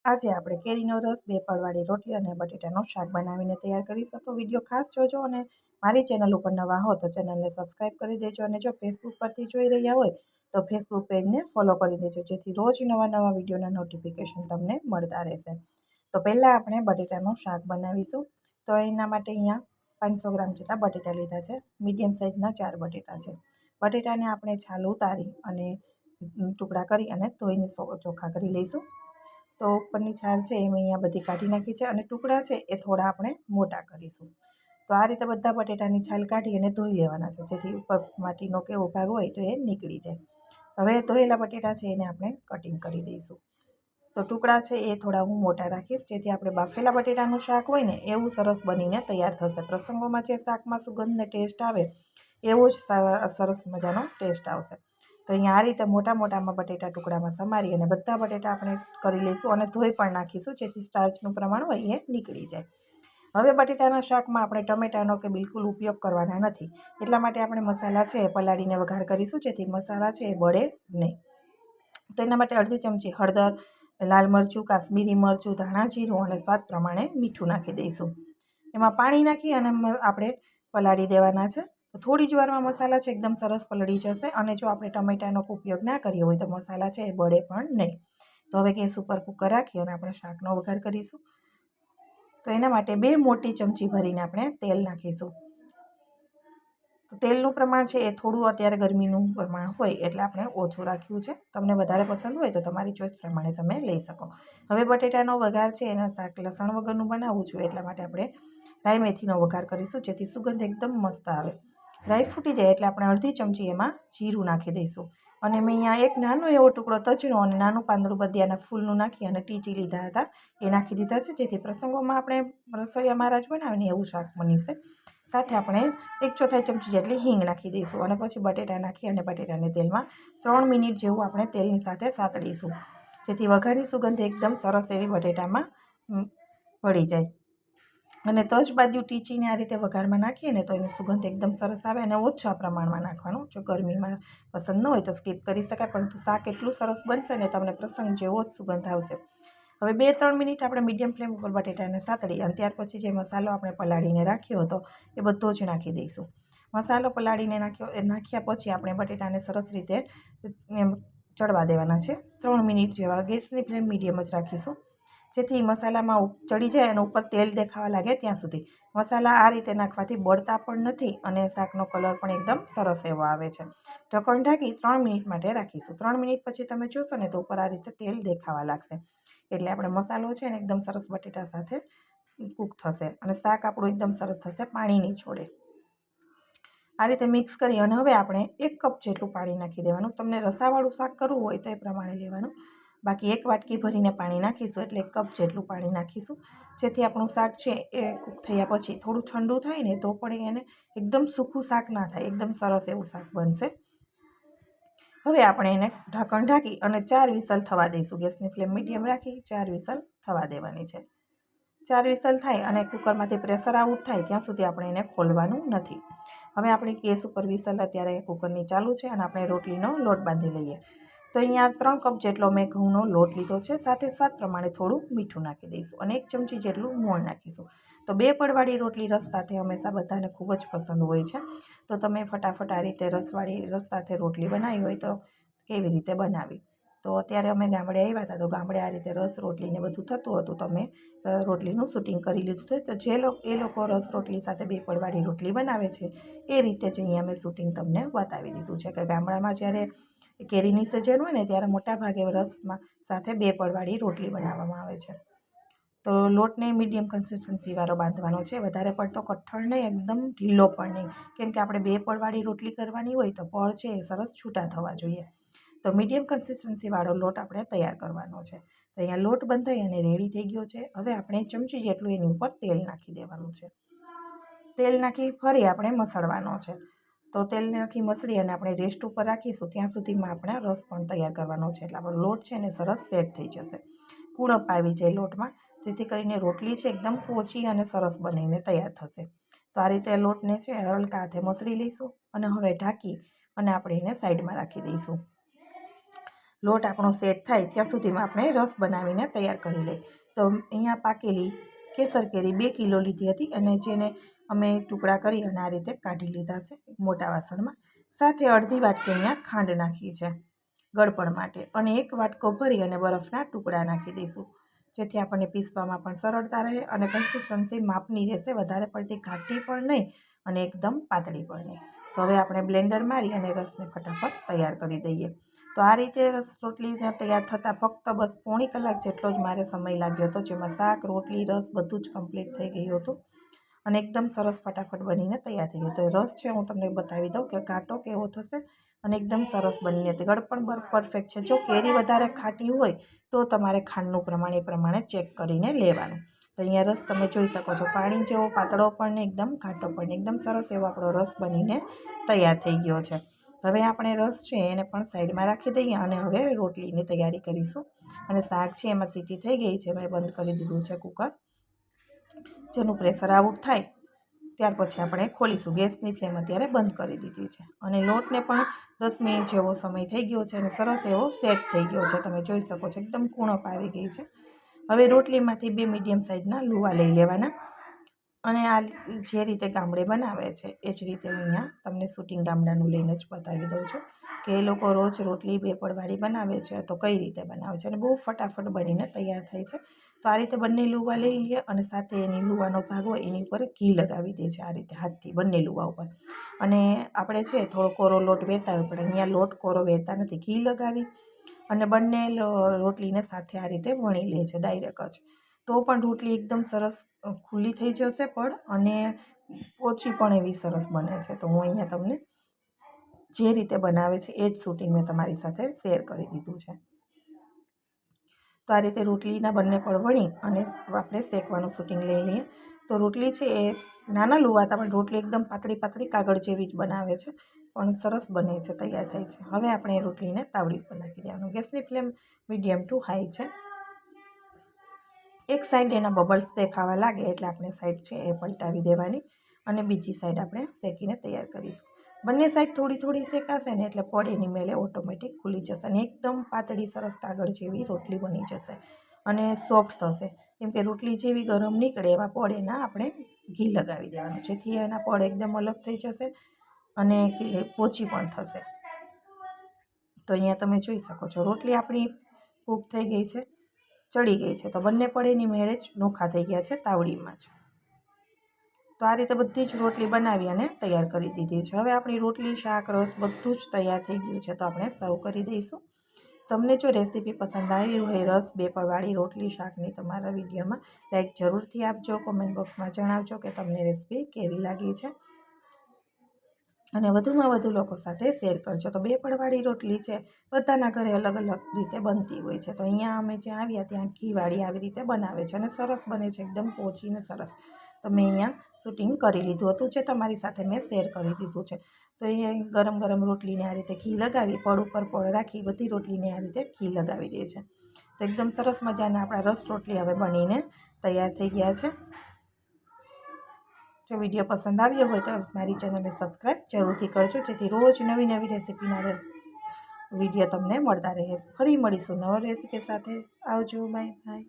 આજે આપણે કેરીનો રસ, બે પડવાળી રોટલી અને બટેટાનું શાક બનાવીને તૈયાર કરીશું. તો વિડીયો ખાસ જોજો અને મારી ચેનલ ઉપર નવા હો તો ચેનલને સબસ્ક્રાઈબ કરી દેજો અને જો ફેસબુક પરથી જોઈ રહ્યા હોય તો ફેસબુક પેજને ફોલો કરી દેજો, જેથી રોજ નવા વિડીયોના નોટિફિકેશન તમને મળતા રહેશે. તો પહેલાં આપણે બટેટાનું શાક બનાવીશું. તો એના માટે અહીંયા 500 ગ્રામ જેટલા બટેટા લીધા છે. મીડિયમ સાઇઝના 4 બટેટા છે. બટેટાને આપણે છાલ ઉતારી અને ટુકડા કરી અને ધોઈને ચોખ્ખા કરી લઈશું. તો ઉપરની છાલ છે એ મેં અહીંયા બધી કાઢી નાખી છે અને ટુકડા છે એ થોડા આપણે મોટા કરીશું. તો આ રીતે બધા બટેટાની છાલ કાઢી અને ધોઈ લેવાના છે, જેથી ઉપર માટીનો કેવો ભાગ હોય તો એ નીકળી જાય. હવે ધોયેલા બટેટા છે એને આપણે કટિંગ કરી દઈશું. તો ટુકડા છે એ થોડા હું મોટા રાખીશ, જેથી આપણે બાફેલા બટેટાનું શાક હોય ને એવું સરસ બનીને તૈયાર થશે. પ્રસંગોમાં જે શાકમાં સુગંધ ને ટેસ્ટ આવે એવો જ સરસ મજાનો ટેસ્ટ આવશે. તો અહીંયા આ રીતે મોટામાં બટેટા ટુકડામાં સમારી અને બધા બટેટા આપણે કરી લઈશું અને ધોઈ પણ નાખીશું, જેથી સ્ટાર્ચનું પ્રમાણ હોય એ નીકળી જાય. હવે બટેટાના શાકમાં આપણે ટમેટાનો કે બિલકુલ ઉપયોગ કરવાના નથી, એટલા માટે આપણે મસાલા છે એ પલાળીને વઘાર કરીશું, જેથી મસાલા છે એ બળે નહીં. તો એના માટે અડધી ચમચી હળદર, લાલ મરચું, કાશ્મીરી મરચું, ધાણા જીરું અને સ્વાદ પ્રમાણે મીઠું નાખી દઈશું. એમાં પાણી નાખી અને આપણે પલાળી દેવાના છે. તો થોડી જ વારમાં મસાલા છે એકદમ સરસ પલળી જશે અને જો આપણે ટમેટાનો ઉપયોગ ના કર્યો હોય તો મસાલા છે એ બળે પણ નહીં. તો હવે ગેસ ઉપર કુકર રાખી અને આપણે શાકનો વઘાર કરીશું. તો એના માટે 2 મોટી ચમચી ભરીને આપણે તેલ નાખીશું. તો તેલનું પ્રમાણ છે એ થોડું અત્યારે ગરમીનું પ્રમાણ હોય એટલે આપણે ઓછું રાખ્યું છે. તમને વધારે પસંદ હોય તો તમારી ચોઈસ પ્રમાણે તમે લઈ શકો. હવે બટેટાનો વઘાર છે એના શાક લસણ વગરનું બનાવવું છું, એટલા માટે આપણે રાઈ મેથીનો વઘાર કરીશું, જેથી સુગંધ એકદમ મસ્ત આવે. રાઈ ફૂટી જાય એટલે આપણે અડધી ચમચી એમાં જીરું નાખી દઈશું. અને મેં અહીંયા એક નાનો એવો ટુકડો તજનો અને નાનું પાંદડું બદિયાના ફૂલનું નાખી અને ટીચી લીધા હતા એ નાખી દીધા છે, જેથી પ્રસંગોમાં આપણે રસોઈયા મહારાજ બનાવીને એવું શાક બનશે. સાથે આપણે 1/4 ચમચી જેટલી હિંગ નાખી દઈશું અને પછી બટેટા નાખી અને બટેટાને તેલમાં 3 મિનિટ જેવું આપણે તેલની સાથે સાતળીશું, જેથી વઘારની સુગંધ એકદમ સરસ એવી બટેટામાં ભળી જાય. અને તજ બાજુ ટીચીને આ રીતે વઘારમાં નાખીએ ને તો એની સુગંધ એકદમ સરસ આવે અને ઓછા પ્રમાણમાં નાખવાનું. જો ગરમીમાં પસંદ ન હોય તો સ્કીપ કરી શકાય, પરંતુ શાક એટલું સરસ બનશે ને તમને પ્રસંગ જેવો જ સુગંધ આવશે. હવે 2-3 મિનિટ આપણે મીડિયમ ફ્લેમ ઉપર બટેટાને સાતળી અને ત્યાર પછી જે મસાલો આપણે પલાળીને રાખ્યો હતો એ બધો જ નાખી દઈશું. મસાલો પલાળીને નાખ્યા પછી આપણે બટેટાને સરસ રીતે ચડવા દેવાના છે. 3 મિનિટ જેવા ગેસની ફ્લેમ મીડિયમ જ રાખીશું, જેથી મસાલામાં ચડી જાય અને ઉપર તેલ દેખાવા લાગે ત્યાં સુધી. મસાલા આ રીતે નાખવાથી બળતા પણ નથી અને શાકનો કલર પણ એકદમ સરસ એવો આવે છે. ઢક્કણ ઢાંકી 3 મિનિટ માટે રાખીશું. 3 મિનિટ પછી તમે જોશો ને તો ઉપર આ રીતે તેલ દેખાવા લાગશે, એટલે આપણે મસાલો છે ને એકદમ સરસ બટેટા સાથે કૂક થશે અને શાક આપણું એકદમ સરસ થશે, પાણી નહીં છોડે. આ રીતે મિક્સ કરી અને હવે આપણે 1 કપ જેટલું પાણી નાખી દેવાનું. તમને રસાવાળું શાક કરવું હોય તો એ પ્રમાણે લેવાનું. બાકી 1 વાટકી ભરીને પાણી નાખીશું એટલે 1 કપ જેટલું પાણી નાખીશું, જેથી આપણું શાક છે એ કૂક થયા પછી થોડું ઠંડુ થાય ને તો પણ એને એકદમ સૂકું શાક ના થાય, એકદમ સરસ એવું શાક બનશે. હવે આપણે એને ઢાંકણ ઢાંકી અને 4 વિસલ થવા દઈશું. ગેસની ફ્લેમ મીડિયમ રાખી 4 વિસલ થવા દેવાની છે. 4 વિસલ થાય અને કુકરમાંથી પ્રેશર આઉટ થાય ત્યાં સુધી આપણે એને ખોલવાનું નથી. હવે આપણે ગેસ ઉપર વિસલ અત્યારે કુકરની ચાલુ છે અને આપણે રોટલીનો લોટ બાંધી લઈએ. તો અહીંયા 3 કપ જેટલો મેં ઘઉંનો લોટ લીધો છે. સાથે સ્વાદ પ્રમાણે થોડું મીઠું નાખી દઈશું અને 1 ચમચી જેટલું મોણ નાખીશું. તો 2 પડવાળી રોટલી રસ સાથે હંમેશા બધાને ખૂબ જ પસંદ હોય છે. તો તમે ફટાફટ આ રીતે રસ સાથે રોટલી બનાવી હોય તો કેવી રીતે બનાવી. તો અત્યારે અમે ગામડે આવ્યા હતા, તો ગામડે આ રીતે રસ રોટલીને બધું થતું હતું, તો અમે રોટલીનું શૂટિંગ કરી લીધું હતું. તો એ લોકો રસ રોટલી સાથે 2 પડવાળી રોટલી બનાવે છે એ રીતે જ અહીંયા મેં શૂટિંગ તમને બતાવી દીધું છે કે ગામડામાં જ્યારે કેરીની સિઝન હોય ને ત્યારે મોટાભાગે રસમાં સાથે 2 પડવાળી રોટલી બનાવવામાં આવે છે. તો લોટને મીડિયમ કન્સિસ્ટન્સીવાળો બાંધવાનો છે, વધારે પડતો કઠણ નહીં, એકદમ ઢીલો પણ નહીં, કેમ કે આપણે 2 પડવાળી રોટલી કરવાની હોય તો પળ છે એ સરસ છૂટા થવા જોઈએ. તો મીડિયમ કન્સિસ્ટન્સીવાળો લોટ આપણે તૈયાર કરવાનો છે. તો અહીંયા લોટ બંધાઈ અને રેડી થઈ ગયો છે. હવે આપણે ચમચી જેટલું એની ઉપર તેલ નાખી દેવાનું છે. તેલ નાખી ફરી આપણે મસળવાનો છે. તો તેલ નાખી મસળી અને આપણે રેસ્ટ ઉપર રાખીશું ત્યાં સુધીમાં આપણે રસ પણ તૈયાર કરવાનો છે, એટલે આપણો લોટ છે ને સરસ સેટ થઈ જશે, કૂણપ આવી જાય લોટમાં, જેથી કરીને રોટલી છે એકદમ પોચી અને સરસ બનીને તૈયાર થશે. તો આ રીતે લોટને છે હલકા હાથે મસળી લઈશું અને હવે ઢાંકી અને આપણે એને સાઈડમાં રાખી દઈશું. લોટ આપણો સેટ થાય ત્યાં સુધીમાં આપણે રસ બનાવીને તૈયાર કરી લઈએ. તો અહીંયા પાકેલી કેસર કેરી 2 કિલો લીધી હતી અને જેને અમે ટુકડા કરી અને આ રીતે કાઢી લીધા છે મોટા વાસણમાં. સાથે અડધી વાટકી અહીંયા ખાંડ નાખી છે ગળપણ માટે અને 1 વાટકો ભરી અને બરફના ટુકડા નાખી દઈશું, જેથી આપણને પીસવામાં પણ સરળતા રહે અને કન્સિસ્ટન્સી માપની રહેશે, વધારે પડતી ઘાટી પણ નહીં અને એકદમ પાતળી પણ નહીં. તો હવે આપણે બ્લેન્ડર મારી અને રસને ફટાફટ તૈયાર કરી દઈએ. તો આ રીતે રસ રોટલીને તૈયાર થતાં ફક્ત બસ પોણી કલાક જેટલો જ મારે સમય લાગ્યો હતો, જેમાં શાક, રોટલી, રસ બધું જ કમ્પ્લીટ થઈ ગયું હતું અને એકદમ સરસ ફટાફટ બનીને તૈયાર થઈ ગયો. તો રસ છે હું તમને બતાવી દઉં કે ઘાટો કેવો થશે અને એકદમ સરસ બનીને ગળપણ પરફેક્ટ છે. જો કેરી વધારે ખાટી હોય તો તમારે ખાંડનું પ્રમાણ એ પ્રમાણે ચેક કરીને લેવાનું. તો અહીંયા રસ તમે જોઈ શકો છો, પાણી જેવો પાતળો પણ ને એકદમ ઘાટો પણ, એકદમ સરસ એવો આપણો રસ બનીને તૈયાર થઈ ગયો છે. હવે આપણે રસ છે એને પણ સાઈડમાં રાખી દઈએ અને હવે રોટલીની તૈયારી કરીશું. અને શાક છે એમાં સીટી થઈ ગઈ છે, મેં બંધ કરી દીધું છે કુકર. જેનું પ્રેશર આઉટ થાય ત્યાર પછી આપણે ખોલીશું. ગેસની ફ્લેમ અત્યારે બંધ કરી દીધી છે અને લોટને પણ 10 મિનિટ જેવો સમય થઈ ગયો છે અને સરસ એવો સેટ થઈ ગયો છે. તમે જોઈ શકો છો એકદમ કૂણપ આવી ગઈ છે. હવે રોટલીમાંથી 2 મીડિયમ સાઇઝના લુવા લઈ લેવાના અને આ જે રીતે ગામડે બનાવે છે એ જ રીતે અહીંયા તમને શૂટિંગ ગામડાનું લઈને જ બતાવી દઉં છું કે એ લોકો રોજ રોટલી 2 પડવાળી બનાવે છે તો કઈ રીતે બનાવે છે અને બહુ ફટાફટ બનીને તૈયાર થાય છે. તો આ રીતે બંને લુવા લઈ લઈએ અને સાથે એની લુવાનો ભાગ હોય એની ઉપર ઘી લગાવી દે છે આ રીતે હાથથી બંને લુવા ઉપર. અને આપણે છે થોડો કોરો લોટ વેરતા હોય પણ અહીંયા લોટ કોરો વેરતા નથી, ઘી લગાવી અને બંને રોટલીને સાથે આ રીતે વણી લે છે ડાયરેક્ટ જ. તો પણ રોટલી એકદમ સરસ ખુલ્લી થઈ જશે પણ અને ઓછી પણ એવી સરસ બને છે. તો હું અહીંયા તમને જે રીતે બનાવે છે એ જ શૂટિંગ મેં તમારી સાથે શેર કરી દીધું છે. તો આ રીતે રોટલીના બંને પડ વણી અને આપણે શેકવાનું શૂટિંગ લઈ લઈએ. તો રોટલી છે એ નાના લુવા હતા પણ રોટલી એકદમ પાતળી કાગળ જેવી જ બનાવે છે પણ સરસ બને છે, તૈયાર થાય છે. હવે આપણે એ રોટલીને તાવડી ઉપર નાખી દેવાનું. ગેસની ફ્લેમ મીડિયમ ટુ હાઈ છે. એક સાઈડ એના બબલ્સ દેખાવા લાગે એટલે આપણે સાઈડ છે એ પલટાવી દેવાની અને બીજી સાઈડ આપણે શેકીને તૈયાર કરીશું. બંને સાઈડ થોડી શેકાશે ને એટલે પડ એની મેલે ઓટોમેટિક ખુલી જશે અને એકદમ પાતળી સરસ કાગળ જેવી રોટલી બની જશે અને સોફ્ટ થશે. કેમ કે રોટલી જેવી ગરમ નીકળે એવા પડ એના આપણે ઘી લગાવી દેવાનું, જેથી એના પડ એકદમ અલગ થઈ જશે અને પોચી પણ થશે. તો અહીંયા તમે જોઈ શકો છો રોટલી આપણી કૂક થઈ ગઈ છે, ચડી ગઈ છે. તો બંને પડ એની મેળે જ નોખા થઈ ગયા છે તાવડીમાં જ. તો આ રીતે બધી જ રોટલી બનાવી અને તૈયાર કરી દીધી છે. હવે આપણી રોટલી, શાક, રસ બધું જ તૈયાર થઈ ગયું છે તો આપણે સર્વ કરી દઈશું. તમને જો રેસીપી પસંદ આવી હોય રસ 2 પડવાળી રોટલી શાકની તમારા વિડીયોમાં, લાઈક જરૂરથી આપજો. કોમેન્ટ બોક્સમાં જણાવજો કે તમને રેસીપી કેવી લાગી છે અને વધુમાં વધુ લોકો સાથે શેર કરજો. તો 2 પડવાળી રોટલી છે બધાના ઘરે અલગ અલગ રીતે બનતી હોય છે. તો અહીંયા અમે જ્યાં આવ્યા ત્યાં ઘીવાળી આવી રીતે બનાવે છે અને સરસ બને છે, એકદમ પોચી ને સરસ. તો મેં અહીંયા શૂટિંગ કરી લીધું હતું જે તમારી સાથે મેં શેર કરી દીધું છે. તો અહીંયા ગરમ રોટલીને આ રીતે ઘી લગાવી પડ ઉપર પડ રાખી બધી રોટલીને આ રીતે ઘી લગાવી દે છે. તો એકદમ સરસ મજાના આપણા રસ રોટલી હવે બનીને તૈયાર થઈ ગયા છે. જો વિડીયો પસંદ આવ્યો હોય તો મારી ચેનલને સબસ્ક્રાઈબ જરૂરથી કરજો, જેથી રોજ નવી રેસીપીના વિડીયો તમને મળતા રહે. ફરી મળીશું નવા રેસીપી સાથે. આવજો, બાય બાય.